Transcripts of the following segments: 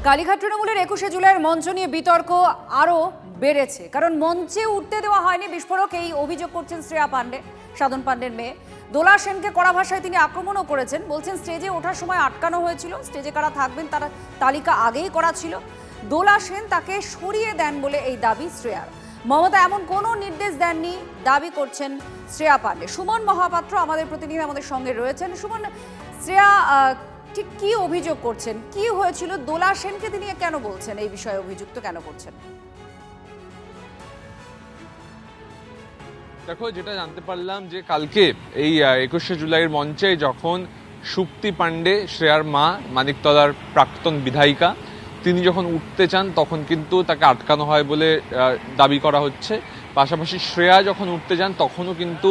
কালীঘাট তৃণমূলের 21শে জুলাইয়ের মঞ্চ নিয়ে বিতর্ক আরও বেড়েছে, কারণ মঞ্চে উঠতে দেওয়া হয়নি বিস্ফোরক, এই অভিযোগ করছেন শ্রেয়া পাণ্ডে, সাধন পাণ্ডের মেয়ে। দোলা সেনকে কড়া ভাষায় তিনি আক্রমণও করেছেন, বলছেন স্টেজে ওঠার সময় আটকানো হয়েছিল, স্টেজে কারা থাকবেন তারা তালিকা আগেই করা ছিল, দোলা সেন তাকে সরিয়ে দেন বলে এই দাবি শ্রেয়ার। মমতা এমন কোনো নির্দেশ দেননি দাবি করছেন শ্রেয়া পাণ্ডে। সুমন মহাপাত্র আমাদের প্রতিনিধি আমাদের সঙ্গে রয়েছেন। সুমন, শ্রেয়া ঠিক কি অভিযোগ করছেন, কি হয়েছিল, দোলা সেনকে তিনি কেন বলছেন, এই বিষয়ে অভিযুক্ত কেন করছেন? দেখো, যেটা জানতে পারলাম যে কালকে এই 21শে জুলাইয়ের মঞ্চে যখন সুপ্তি পাণ্ডে, শ্রেয়ার মা, মানিকতলার প্রাক্তন বিধায়িকা, তিনি যখন উঠতে চান তখন কিন্তু তাকে আটকানো হয় বলে দাবি করা হচ্ছে। পাশাপাশি শ্রেয়া যখন উঠতে যান তখনও কিন্তু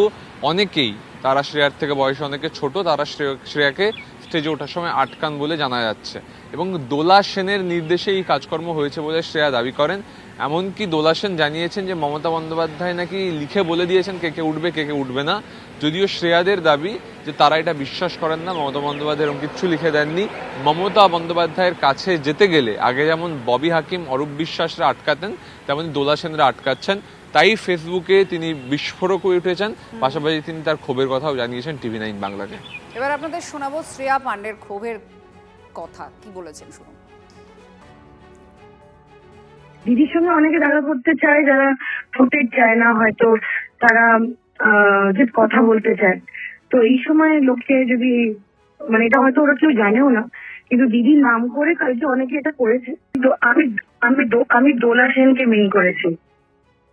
অনেকেই, তারা শ্রেয়ার থেকে বয়সে অনেকে ছোট, তারা শ্রেয়াকে স্টেজে ওঠার সময় আটকান বলে জানা যাচ্ছে। এবং দোলা সেনের নির্দেশে এই কাজকর্ম হয়েছে বলে শ্রেয়া দাবি করেন। এমনকি দোলা সেন জানিয়েছেন যে মমতা বন্দ্যোপাধ্যায় নাকি লিখে বলে দিয়েছেন কে কে উঠবে কে কে উঠবে না, যদিও শ্রেয়াদের দাবি যে তারা এটা বিশ্বাস করেন না, মমতা বন্দ্যোপাধ্যায় এরকম কিচ্ছু লিখে দেননি। মমতা বন্দ্যোপাধ্যায়ের কাছে যেতে গেলে আগে যেমন ববি হাকিম, অরূপ বিশ্বাসরা আটকাতেন, তেমনি দোলা সেনরা আটকাচ্ছেন। তাই ফেসবুকে তিনি বিস্ফোরক হয়ে উঠেছেন। পাশাপাশি তিনি তার ক্ষোভের কথাও জানিয়েছেন TV9 বাংলাকে। এবার আপনাদের শোনাবো শ্রেয়া পাণ্ডের ক্ষোভের কথা, কি বলেছেন শুনুন। দিদির সঙ্গে অনেকে দেখা করতে চায়, যারা ফুটেজ চায় না, হয়তো তারা যে কথা বলতে চায়। তো এই সময় লোককে যদি, মানে এটা হয়তো ওরা কেউ জানেও না, কিন্তু দিদির নাম করে কালকে অনেকে এটা করেছে। তো আমি দোলা সেনকে মিন করেছি,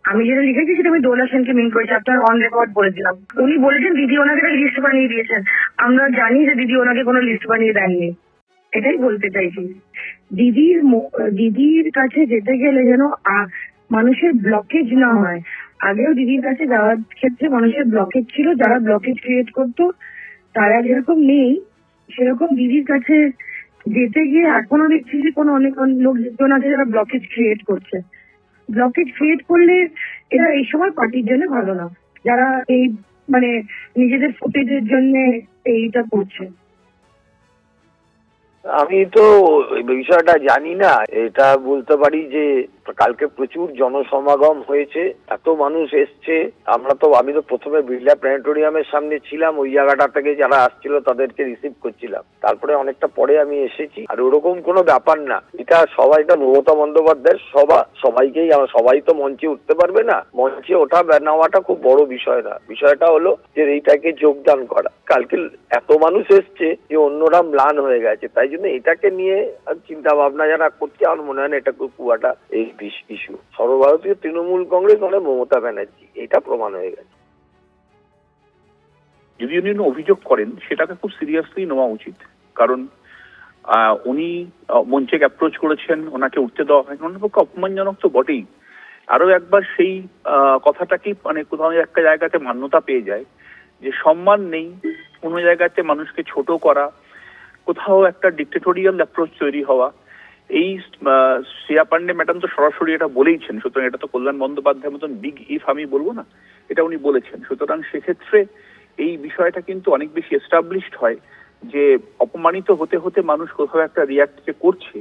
আমি যেটা লিখেছি সেটা আমি দোলা সেনকে মিন করেছি, আপনার অন রেকর্ড বলেছিলাম। উনি বলেছেন দিদি ওনাকে একটা লিস্ট বানিয়ে দিয়েছেন। আমরা জানি যে দিদি ওনাকে কোনো লিস্ট বানিয়ে দেননি, এটাই বলতে চাইছি। দিদির কাছে যেতে গেলে যেন মানুষের ব্লকেজ না হয়। আগেও দিদির কাছে যাওয়ার ক্ষেত্রে মানুষের ব্লকেজ ছিল, যারা ব্লকেজ ক্রিয়েট করতো তারা যেরকম নেই, সেরকম দিদির কাছে যেতে গিয়ে এখনো দেখছি যে কোনো অনেক লোকজন আছে যারা ব্লকেজ ক্রিয়েট করছে। ব্লকেজ ক্রিয়েট করলে এরা এই সময় পার্টির জন্য ভালো না, যারা এই মানে নিজেদের ফুটেজের জন্য এইটা করছে। আমি তো বিষয়টা জানি না। এটা বলতে পারি যে কালকে প্রচুর জনসমাগম হয়েছে, এত মানুষ এসছে। আমি তো প্রথমে বিড়লা প্ল্যানেটোরিয়ামের সামনে ছিলাম, ওই জায়গাটা থেকে যারা আসছিল তাদেরকে রিসিভ করছিলাম। তারপরে অনেকটা পরে আমি এসেছি। আর ওরকম কোনো ব্যাপার না, এটা সবাইটা মমতা বন্দ্যোপাধ্যায়ের সবাইকেই, সবাই তো মঞ্চে উঠতে পারবে না। মঞ্চে ওঠা নেওয়াটা খুব বড় বিষয় না, বিষয়টা হলো যে এইটাকে যোগদান করা। কালকে এত মানুষ এসছে যে অন্যরা ম্লান হয়ে গেছে, তাই জন্য এটাকে নিয়ে চিন্তা ভাবনা যারা করছে, আমার মনে হয় না এটা খুব একটা এই ইস্যু। সর্বভারতীয় তৃণমূল কংগ্রেস মানে মমতা ব্যানার্জি, এটা প্রমাণ হয়ে গেছে। যদি উনি অভিযোগ করেন সেটাকে খুব সিরিয়াসলি নেওয়া উচিত, কারণ উনি মঞ্চে অ্যাপ্রোচ করেছেন, ওনাকে উঠতে দেওয়া হয়, ওনার পক্ষে অপমানজনক তো বটেই। আরো একবার সেই কথাটাকেই মানে কোথাও একটা জায়গাতে মান্যতা পেয়ে যায় যে সম্মান নেই, কোনো জায়গাতে মানুষকে ছোট করা, কোথাও একটা ডিক্টেটোরিয়াল অ্যাপ্রোচ তৈরি হওয়া। এই শ্রেয়া পাণ্ডে ম্যাডাম তো সরাসরি এটা বলেইছেন, সুতরাং এটা তো কল্যাণ বন্দ্যোপাধ্যায়ের মতন বিগ ইফ আমি বলবো না, এটা উনি বলেছেন। সুতরাং সেক্ষেত্রে এই বিষয়টা কিন্তু অনেক বেশি এস্টাবলিশড হয় যে অপমানিত হতে হতে মানুষ কোথাও একটা রিয়াক্ট যে করছে,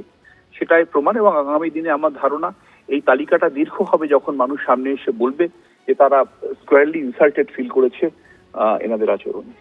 সেটাই প্রমাণ। এবং আগামী দিনে আমার ধারণা এই তালিকাটা দীর্ঘ হবে যখন মানুষ সামনে এসে বলবে যে তারা স্কোয়ারলি ইনসাল্টেড ফিল করেছে এনাদের আচরণে।